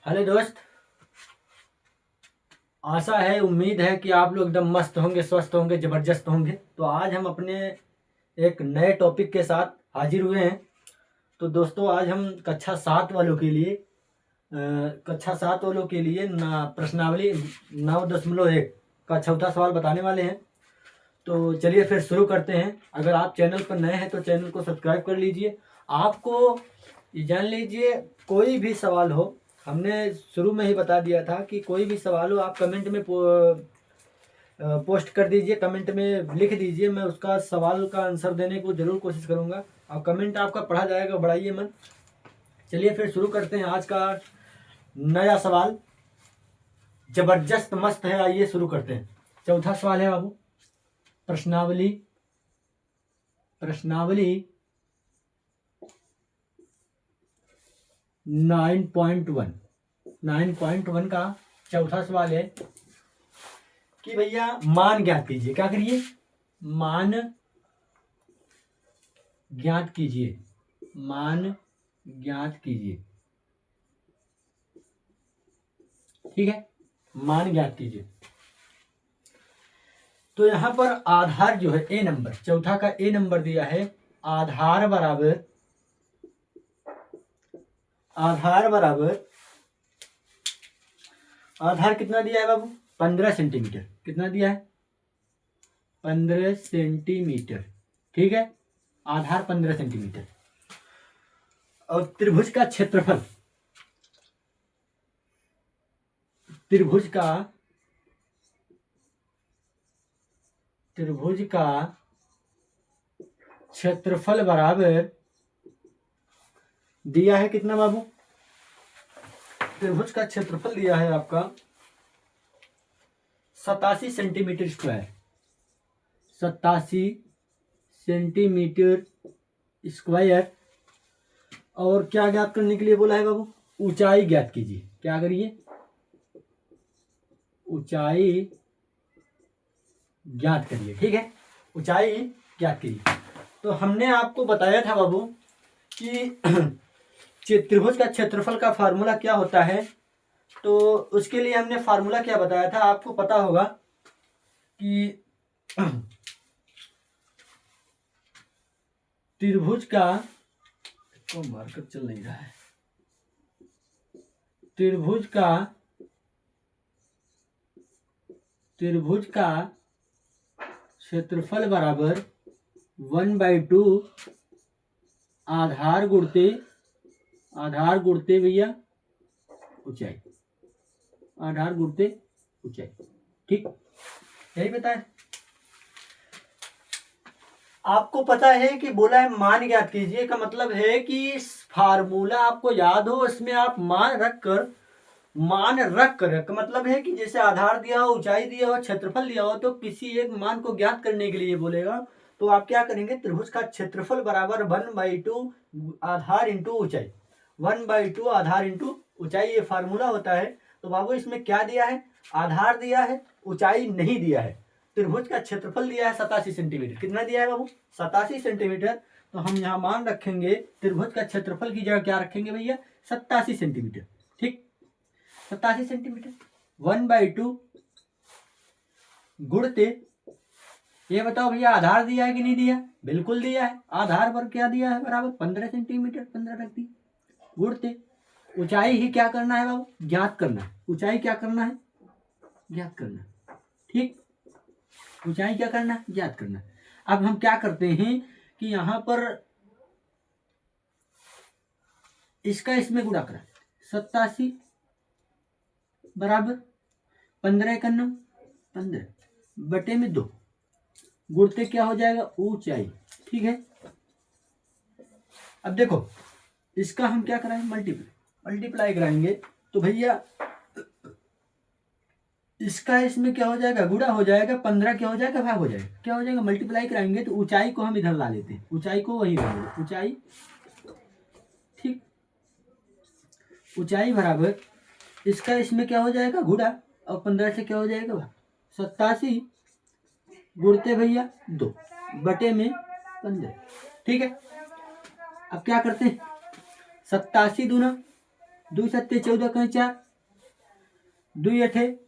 Hello दोस्त। आशा है, उम्मीद है कि आप लोग एकदम मस्त होंगे, स्वस्थ होंगे, ज़बरदस्त होंगे। तो आज हम अपने एक नए टॉपिक के साथ हाजिर हुए हैं। तो दोस्तों, आज हम कक्षा सात वालों के लिए ना प्रश्नावली 9.1 का चौथा सवाल बताने वाले हैं। तो चलिए फिर शुरू करते हैं। अगर आप चैनल पर नए हैं तो चैनल को सब्सक्राइब कर लीजिए। आपको ये जान लीजिए, कोई भी सवाल हो, हमने शुरू में ही बता दिया था कि कोई भी सवाल हो आप कमेंट में पोस्ट कर दीजिए, कमेंट में लिख दीजिए। मैं उसका सवाल का आंसर देने को ज़रूर कोशिश करूँगा और कमेंट आपका पढ़ा जाएगा, बढ़ाइए मन। चलिए फिर शुरू करते हैं आज का नया सवाल। ज़बरदस्त मस्त है, आइए शुरू करते हैं। चौथा सवाल है बाबू, प्रश्नावली 9.1 का चौथा सवाल है कि भैया मान ज्ञात कीजिए। क्या करिए? मान ज्ञात कीजिए। मान ज्ञात कीजिए, ठीक है। मान ज्ञात कीजिए। तो यहां पर आधार जो है, ए नंबर, चौथा का ए नंबर दिया है। आधार बराबर आधार कितना दिया है बाबू? 15 सेंटीमीटर। कितना दिया है? 15 सेंटीमीटर, ठीक है। आधार 15 सेंटीमीटर। और त्रिभुज का क्षेत्रफल, त्रिभुज का क्षेत्रफल बराबर दिया है कितना बाबू? त्रिभुज का क्षेत्रफल दिया है आपका 87 सेंटीमीटर स्क्वायर। 87 centimetre square. और क्या ज्ञात करने के लिए बोला है बाबू? ऊंचाई ज्ञात कीजिए। क्या करिए? ऊंचाई ज्ञात करिए, ठीक है। ऊंचाई ज्ञात कीजिए। तो हमने आपको बताया था बाबू कि त्रिभुज का क्षेत्रफल का फार्मूला क्या होता है। तो उसके लिए हमने फार्मूला क्या बताया था, आपको पता होगा कि त्रिभुज का तो मार्कर चल नहीं रहा है। त्रिभुज का क्षेत्रफल बराबर 1/2 आधार गुणते भैया ऊंचाई। आधार गुणते ऊंचाई, ठीक। यही बताए। आपको पता है कि बोला है मान ज्ञात कीजिए, का मतलब है कि फार्मूला आपको याद हो, इसमें आप मान रख कर का मतलब है कि जैसे आधार दिया हो, ऊंचाई दिया हो, क्षेत्रफल दिया हो, तो किसी एक मान को ज्ञात करने के लिए बोलेगा। तो आप क्या करेंगे? त्रिभुज का क्षेत्रफल बराबर 1/2 आधार इंटू ऊंचाई। 1/2 आधार इंटू ऊंचाई, ये फार्मूला होता है। तो बाबू इसमें क्या दिया है? आधार दिया है, ऊंचाई नहीं दिया है। त्रिभुज का क्षेत्रफल दिया है 87 सेंटीमीटर। कितना दिया है बाबू? 87 सेंटीमीटर। तो हम यहाँ मान रखेंगे, त्रिभुज का क्षेत्रफल की जगह क्या रखेंगे भैया? 87 सेंटीमीटर, ठीक। 87 सेंटीमीटर 1/2 गुणते, ये बताओ भैया आधार दिया है कि नहीं दिया? बिल्कुल दिया है। आधार पर क्या दिया है? बराबर 15 सेंटीमीटर, 15 रख दी। गुणते ऊंचाई ही क्या करना है बाबू? ज्ञात करना है। ऊंचाई क्या करना है? ज्ञात करना, ठीक। ऊंचाई क्या करना है? ज्ञात करना। अब हम क्या करते हैं कि यहां पर इसका इसमें गुणा करा। 87 बराबर 15 × 9 15 बटे में 2 गुणते क्या हो जाएगा? ऊंचाई, ठीक है। अब देखो, इसका हम क्या कराएंगे? मल्टीप्लाई कराएंगे। तो भैया इसका इसमें क्या हो जाएगा? गुणा हो जाएगा। 15 क्या हो जाएगा? भाग हो जाएगा। क्या हो जाएगा? मल्टीप्लाई कराएंगे तो ऊंचाई को हम इधर ला लेते हैं। ऊंचाई को वही रखेंगे, ऊंचाई, ठीक। ऊंचाई बराबर इसका इसमें क्या हो जाएगा? गुणा, और 15 से क्या हो जाएगा? भाग। 87 गुणते भैया 2 बटे में 15, ठीक है। अब क्या करते हैं? 87 दूना 2 सत्ते 14 कहीं 4, 2 अठे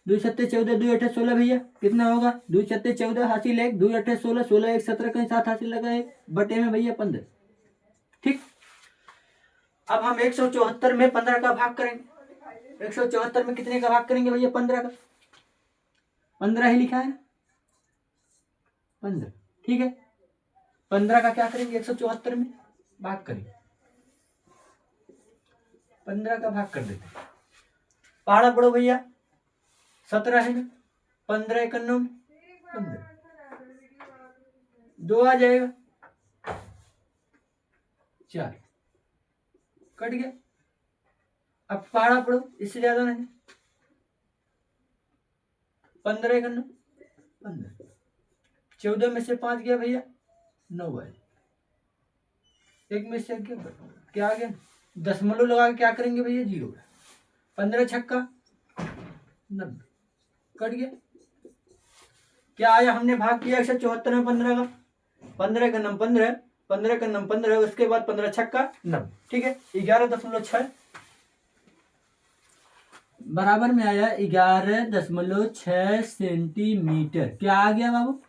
2 सत्ते 14, 2 अठे 16 भैया कितना होगा? 2 सत्ते 14 हासिल 1, 2 अठे 16, 16 1 17 कहीं 7 हासिल लगा 1 बटे में भैया 15। ठीक, अब हम 174 में 15 का भाग करेंगे। 174 में कितने का भाग करेंगे भैया? 15 का। 15 ही लिखा है ना, 15। ठीक है, 15 का क्या करेंगे? 174 में भाग करेंगे, 15 का भाग कर देते हैं। पहाड़ा पढ़ो भैया, 17 है ना, 15 1 9 15, 2 आ जाएगा, 4 कट गया। अब पहाड़ा पढ़ो, इससे ज्यादा नहीं, 15 1 9 15, 14 में से 5 गया भैया, 9 आए, 1 में से क्या आ गया? दशमलव लगा के क्या करेंगे भैया? 0। 15 छक्का 90 कट गया। क्या आया? हमने भाग किया 174 में 15 का, 15 का नम 15, 15 का नम 15, उसके बाद 15 छक्का 90। ठीक है, 11.6 बराबर में आया 11.6 सेंटीमीटर। क्या आ गया बाबू?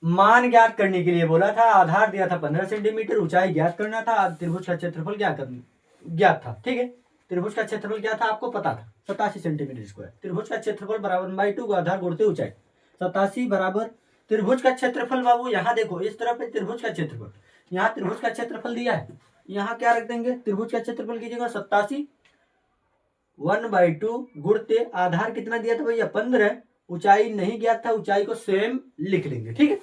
मान ज्ञात करने के लिए बोला था, आधार दिया था 15 सेंटीमीटर, ऊंचाई ज्ञात करना था, त्रिभुज का क्षेत्रफल ज्ञात था। ठीक है, त्रिभुज का क्षेत्रफल क्या था आपको पता था? 87 सेंटीमीटर स्क्वायर। त्रिभुज का क्षेत्रफल बराबर 1/2 का आधार गुणते ऊंचाई, 87 बराबर त्रिभुज का क्षेत्रफल। बाबू यहाँ देखो, इस तरफ है त्रिभुज का क्षेत्रफल, यहाँ त्रिभुज का क्षेत्रफल दिया है, यहाँ क्या रख देंगे? त्रिभुज का क्षेत्रफल की जगह 87 1/2 गुणते आधार कितना दिया था भैया? 15, ऊंचाई नहीं ज्ञात था, ऊंचाई को सेम लिख लेंगे। ठीक है,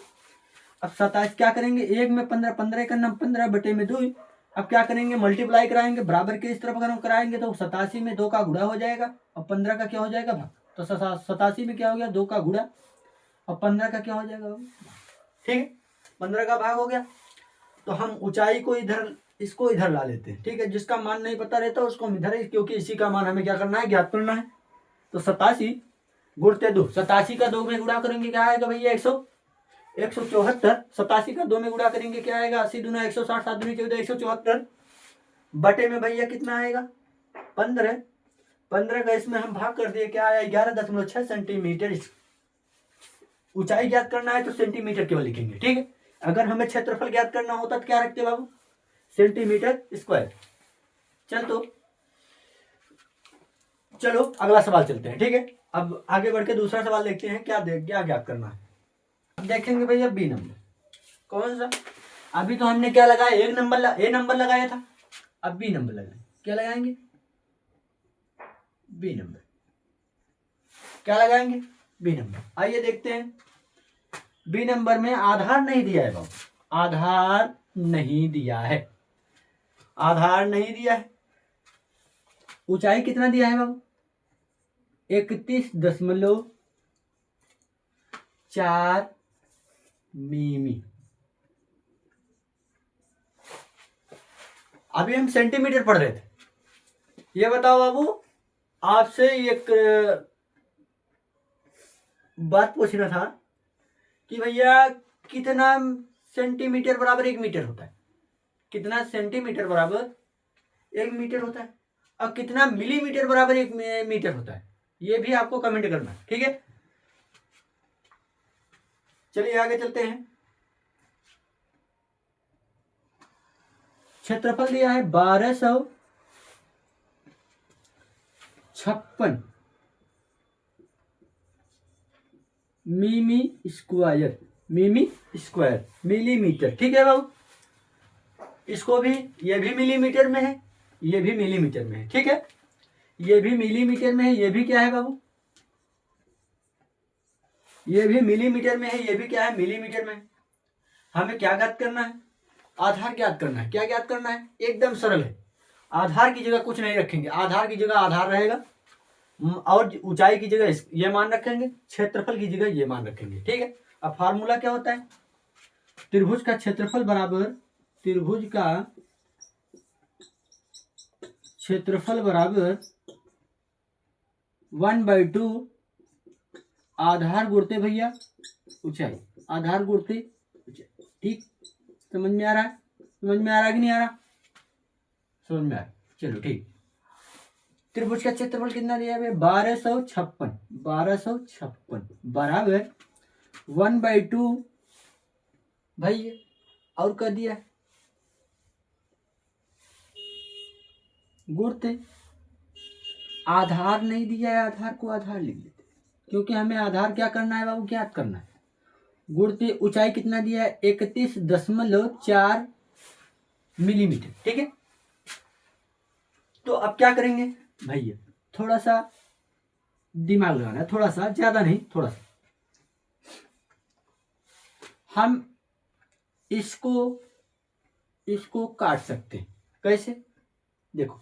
अब 27 क्या करेंगे? 1 में 15, 15 का नाम 15 बटे में 2। अब क्या करेंगे? मल्टीप्लाई कराएंगे, बराबर के इस तरफ अगर हम कराएंगे तो 87 में 2 का गुणा हो जाएगा और 15 का क्या हो जाएगा? भाग। तो 87 में क्या हो गया? 2 का गुणा और 15 का क्या हो जाएगा? ठीक है, 15 का भाग हो गया। तो हम ऊंचाई को इधर, इसको इधर ला लेते हैं। ठीक है, जिसका मान नहीं पता रहता उसको हम इधर, क्योंकि इसी का मान हमें क्या करना है? ज्ञात करना है। तो 87 गुणते 2, 87 का 2 में गुणा करेंगे क्या आएगा भैया? 174। 87 का 2 में गुणा करेंगे क्या आएगा? 80 दूना 160, 7 दूनी 14, 174 बटे में भैया कितना आएगा? 15। 15 का इसमें हम भाग कर दिए, क्या आया? 11.6 सेंटीमीटर। ऊंचाई ज्ञात करना है तो सेंटीमीटर केवल लिखेंगे। ठीक है, अगर हमें क्षेत्रफल ज्ञात करना होता तो क्या रखते बाबू? Centimetre square. चलो अगला सवाल चलते हैं। ठीक है, अब आगे बढ़ के दूसरा सवाल देखते हैं, क्या ज्ञात करना है। अब देखेंगे भैया बी नंबर, कौन सा? अभी तो हमने क्या लगाया? ए नंबर लगाया था, अब बी नंबर लगाएंगे। क्या लगाएंगे? B number. क्या लगाएंगे? B number. आइए देखते हैं, बी नंबर में आधार नहीं दिया है बाबू, आधार नहीं दिया है, आधार नहीं दिया है। ऊंचाई कितना दिया है बाबू? 31.4 मिमी। अभी हम सेंटीमीटर पढ़ रहे थे। ये बताओ बाबू, आपसे एक बात पूछना था कि भैया कितना सेंटीमीटर बराबर 1 मीटर होता है? कितना सेंटीमीटर बराबर 1 मीटर होता है? और कितना मिलीमीटर बराबर 1 मीटर होता है? ये भी आपको कमेंट करना है। ठीक है, चलिए आगे चलते हैं। क्षेत्रफल दिया है 1256 मिमी स्क्वायर, मिलीमीटर। ठीक है बाबू, इसको भी, ये भी मिलीमीटर में है, ये भी मिलीमीटर में है। ठीक है, ये भी मिलीमीटर में है, ये भी क्या है बाबू? ये भी मिलीमीटर में है, ये भी क्या है? मिलीमीटर में है। हमें क्या ज्ञात करना है? आधार ज्ञात करना है। क्या ज्ञात करना है? एकदम सरल है, आधार की जगह कुछ नहीं रखेंगे, आधार की जगह आधार रहेगा और ऊंचाई की जगह ये मान रखेंगे, क्षेत्रफल की जगह ये मान रखेंगे। ठीक है, अब फार्मूला क्या होता है? त्रिभुज का क्षेत्रफल बराबर, त्रिभुज का क्षेत्रफल बराबर 1/2 आधार गुणते भैया ऊंचाई, आधार गुणते ऊंचाई। ठीक, समझ में आ रहा है? समझ में आ रहा है कि नहीं आ रहा? समझ में आ रहा, चलो ठीक। त्रिभुज का क्षेत्रफल कितना दिया है? 1256 1256 बराबर 1/2 भाई, और कर दिया गुणते। आधार नहीं दिया है, आधार को आधार लिख लेते, क्योंकि हमें आधार क्या करना है बाबू, ज्ञात करना है। गुणते ऊंचाई कितना दिया है? 31.4 मिलीमीटर, ठीक है। तो अब क्या करेंगे भैया, थोड़ा सा दिमाग लगाना है, थोड़ा सा, ज्यादा नहीं, थोड़ा सा। हम इसको काट सकते हैं। कैसे? देखो,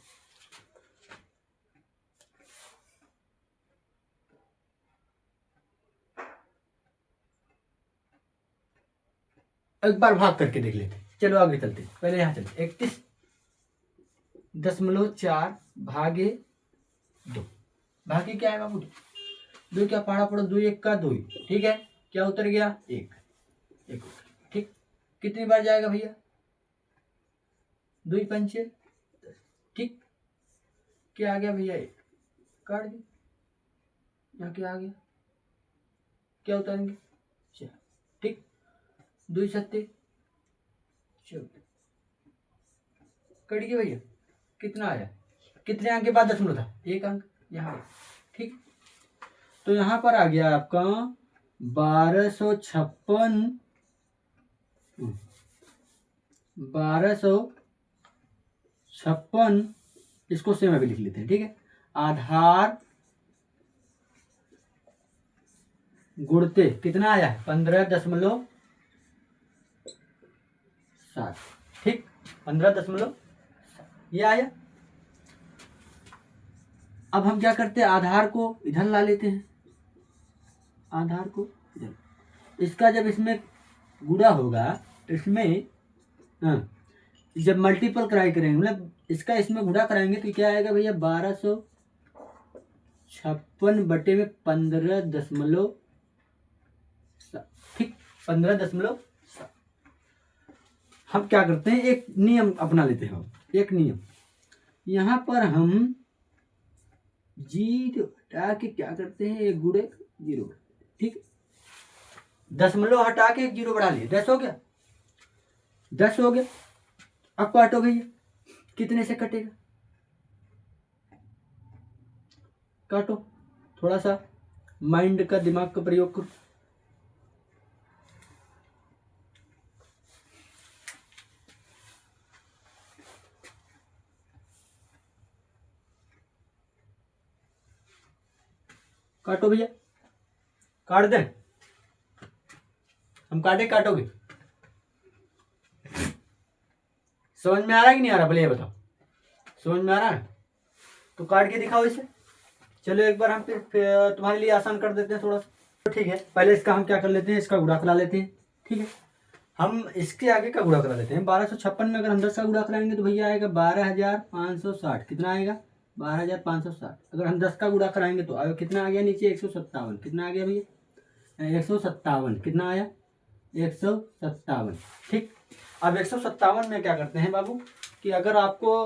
एक बार भाग करके देख लेते हैं। चलो आगे चलते हैं, पहले यहां चलते। 31.4 भागे 2, भागे क्या है बाबू? 2 क्या पढ़ा पड़ो, 2 1 का 2, ठीक है। क्या उतर गया? 1 1, ठीक। कितनी बार जाएगा भैया? 2 पंचे 10, ठीक। क्या आ गया भैया? 1 काट दी, यहाँ क्या आ गया? क्या उतारेंगे? 4, ठीक। 2 सत्ते 14, कट गया भैया। कितना आया? कितने अंक के बाद दशमलव था? 1 अंक यहाँ, ठीक। तो यहाँ पर आ गया आपका 1256। इसको सेम अभी लिख लेते हैं, ठीक है। आधार गुणते कितना आया है? 15.7, ठीक। 15.7 ये आया। अब हम क्या करते हैं, आधार को इधर ला लेते हैं, आधार को इधर। इसका जब इसमें गुणा होगा, इसमें जब मल्टीपल कराई करेंगे, मतलब इसका इसमें गुणा कराएंगे तो क्या आएगा भैया? 1256 बटे में 15.7, ठीक। 15.7। हम क्या करते हैं, एक नियम अपना लेते हैं। एक नियम, यहां पर हम जीरो हटा के क्या करते हैं, 1 गुणे 0, ठीक। दशमलव हटा के 1 0 बढ़ा लिए, 10 हो गया। 10 हो गया। अब काटो भैया, कितने से कटेगा? काटो, थोड़ा सा माइंड का, दिमाग का प्रयोग करो। काटो भैया, काट दें? हम काटे, काटोगे? समझ में आ रहा है कि नहीं आ रहा? भले ये बताओ, समझ में आ रहा है तो काट के दिखाओ इसे। चलो एक बार हम फिर तुम्हारे लिए आसान कर देते हैं थोड़ा सा, तो ठीक है। पहले इसका हम क्या कर लेते हैं, इसका गुणा करा लेते हैं, ठीक है। हम इसके आगे का गुणा करा लेते हैं। 1256 में अगर हम 10 का गुणा कराएंगे तो भैया आएगा 12,560। कितना आएगा? 12,560। अगर हम 10 का गुणा कराएंगे तो आएगा कितना आ गया नीचे? 157। कितना आ गया भैया? 157। कितना आया? 157, ठीक। अब 157 में क्या करते हैं बाबू, कि अगर आपको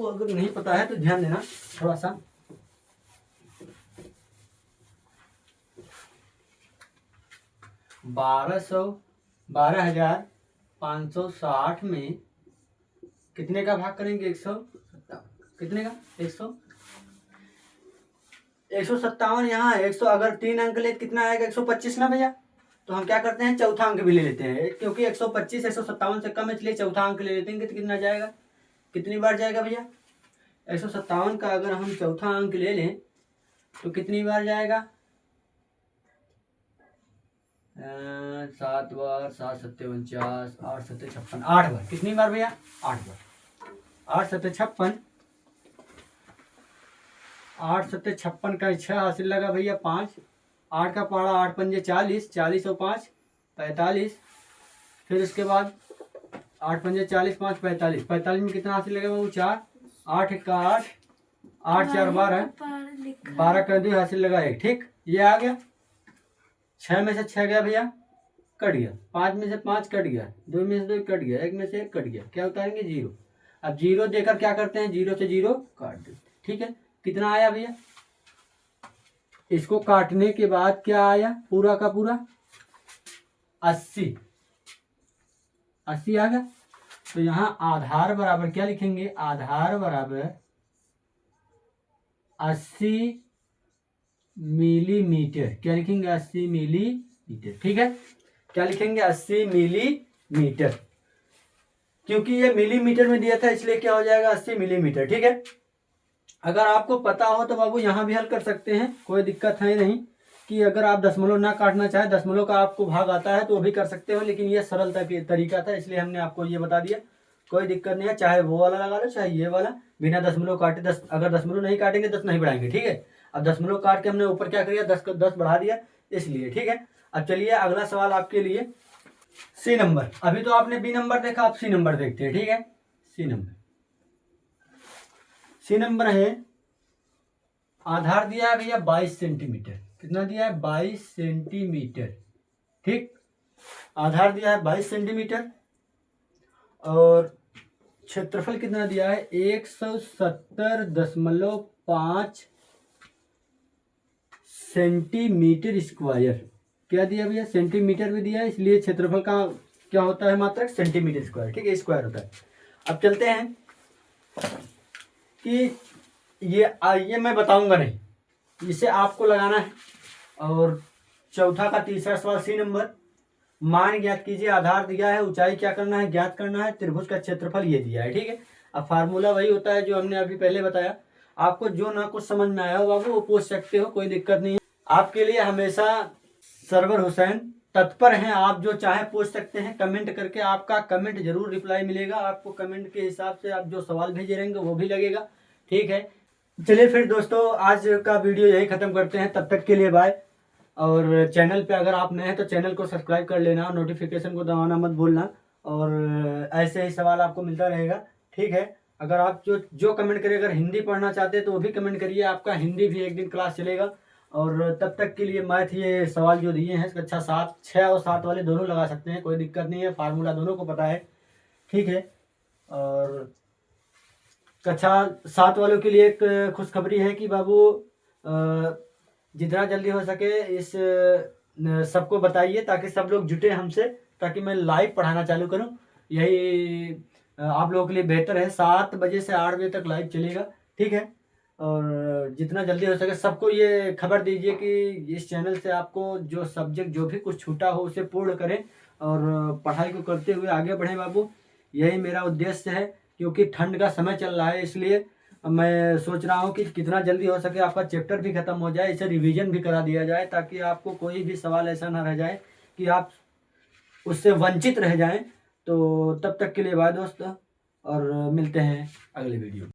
अगर नहीं पता है तो ध्यान देना थोड़ा सा। 12,560 में कितने का भाग करेंगे? 157। कितने का? 157 यहाँ है। 100 अगर 3 अंक ले कितना आएगा? 125 ना भैया। तो हम क्या करते हैं, चौथा अंक भी ले लेते हैं, क्योंकि 125 157 से कम है, इसलिए चौथा अंक ले लेते हैं। तो कितना जाएगा? कितनी बार जाएगा भैया? 157 का अगर हम चौथा अंक ले लें तो कितनी बार जाएगा? 7 बार, 7 सत्ते 49, 8 सत्ते 56, 8 बार। कितनी बार भैया? 8 बार। 8 सत्ते 56, 8 सत्ते 56 का 6 हासिल लगा भैया 5। 8 का पहाड़ा 8 पंजे 40, 40 और 5 45। फिर इसके बाद 8 पंजे 40, 5 45। 45 में कितना हासिल लगा बाबू? 4। 8 1 का 8, 8 4 12, 12 का 2 हासिल लगा 1, ठीक। ये आ गया। 6 में से 6 गया भैया, कट गया, 5 में से 5 कट गया, 2 में से 2 कट गया, 1 में से 1 कट गया, क्या उतारेंगे 0। अब 0 देकर क्या करते हैं, 0 से 0 काट देते हैं। ठीक है, कितना आया भैया, इसको काटने के बाद क्या आया, पूरा का पूरा 80 आ गया। तो यहाँ आधार बराबर क्या लिखेंगे, आधार बराबर 80 मिलीमीटर, क्या लिखेंगे 80 मिलीमीटर। ठीक है, क्या लिखेंगे 80 मिलीमीटर, क्योंकि ये मिलीमीटर में दिया था इसलिए क्या हो जाएगा 80 मिलीमीटर। ठीक है, अगर आपको पता हो तो बाबू यहाँ भी हल कर सकते हैं, कोई दिक्कत है नहीं कि अगर आप दशमलव ना काटना चाहे, दशमलव का आपको भाग आता है तो वो भी कर सकते हो, लेकिन ये सरलता की तरीका था इसलिए हमने आपको ये बता दिया। कोई दिक्कत नहीं है, चाहे वो वाला लगा लो चाहे ये वाला, बिना दशमलव काटे 10, अगर दशमलव नहीं काटेंगे 10 नहीं बढ़ाएंगे। ठीक है, अब दशमलव काट के हमने ऊपर क्या किया 10 बढ़ा दिया इसलिए। ठीक है, अब चलिए अगला सवाल आपके लिए सी नंबर। अभी तो आपने बी नंबर देखा, आप सी नंबर देखते हैं। ठीक है, सी नंबर है, आधार दिया है भैया 22 सेंटीमीटर, कितना दिया है 22 सेंटीमीटर। ठीक, आधार दिया है 22 सेंटीमीटर और क्षेत्रफल कितना दिया है 170.5 सेंटीमीटर स्क्वायर। क्या दिया भैया, सेंटीमीटर में दिया है इसलिए क्षेत्रफल का क्या होता है मात्रक सेंटीमीटर स्क्वायर। ठीक है, स्क्वायर होता है। अब चलते हैं कि ये मैं बताऊंगा नहीं, इसे आपको लगाना है। और चौथा का तीसरा सवाल सी नंबर, मान ज्ञात कीजिए, आधार दिया है, ऊंचाई क्या करना है ज्ञात करना है, त्रिभुज का क्षेत्रफल ये दिया है। ठीक है, अब फार्मूला वही होता है जो हमने अभी पहले बताया। आपको जो ना कुछ समझ में आया हो बाबू वो पूछ सकते हो, कोई दिक्कत नहीं है। आपके लिए हमेशा सरवर हुसैन तत्पर हैं, आप जो चाहे पूछ सकते हैं कमेंट करके, आपका कमेंट जरूर रिप्लाई मिलेगा आपको, कमेंट के हिसाब से आप जो सवाल भेजे रहेंगे वो भी लगेगा। ठीक है, चलिए फिर दोस्तों आज का वीडियो यही खत्म करते हैं, तब तक के लिए बाय। और चैनल पे अगर आप नए हैं तो चैनल को सब्सक्राइब कर लेना, नोटिफिकेशन को दबाना मत भूलना, और ऐसे ही सवाल आपको मिलता रहेगा। ठीक है, अगर आप जो कमेंट करिए, अगर हिंदी पढ़ना चाहते हैं तो वो भी कमेंट करिए, आपका हिंदी भी एक दिन क्लास चलेगा। और तब तक के लिए मैथ ये सवाल जो दिए हैं कक्षा 7, 6 और 7 वाले दोनों लगा सकते हैं, कोई दिक्कत नहीं है, फार्मूला दोनों को पता है। ठीक है, और कक्षा 7 वालों के लिए एक खुशखबरी है कि बाबू जितना जल्दी हो सके इस सबको बताइए ताकि सब लोग जुटे हमसे, ताकि मैं लाइव पढ़ाना चालू करूं। यही आप लोगों के लिए बेहतर है, 7 बजे से 8 बजे तक लाइव चलेगा। ठीक है, और जितना जल्दी हो सके सबको ये खबर दीजिए कि इस चैनल से आपको जो सब्जेक्ट जो भी कुछ छूटा हो उसे पूर्ण करें और पढ़ाई को करते हुए आगे बढ़ें बाबू, यही मेरा उद्देश्य है। क्योंकि ठंड का समय चल रहा है इसलिए मैं सोच रहा हूँ कि कितना जल्दी हो सके आपका चैप्टर भी खत्म हो जाए, इसे रिवीजन भी करा दिया जाए, ताकि आपको कोई भी सवाल ऐसा ना रह जाए कि आप उससे वंचित रह जाएं। तो तब तक के लिए बाय दोस्तों, और मिलते हैं अगले वीडियो।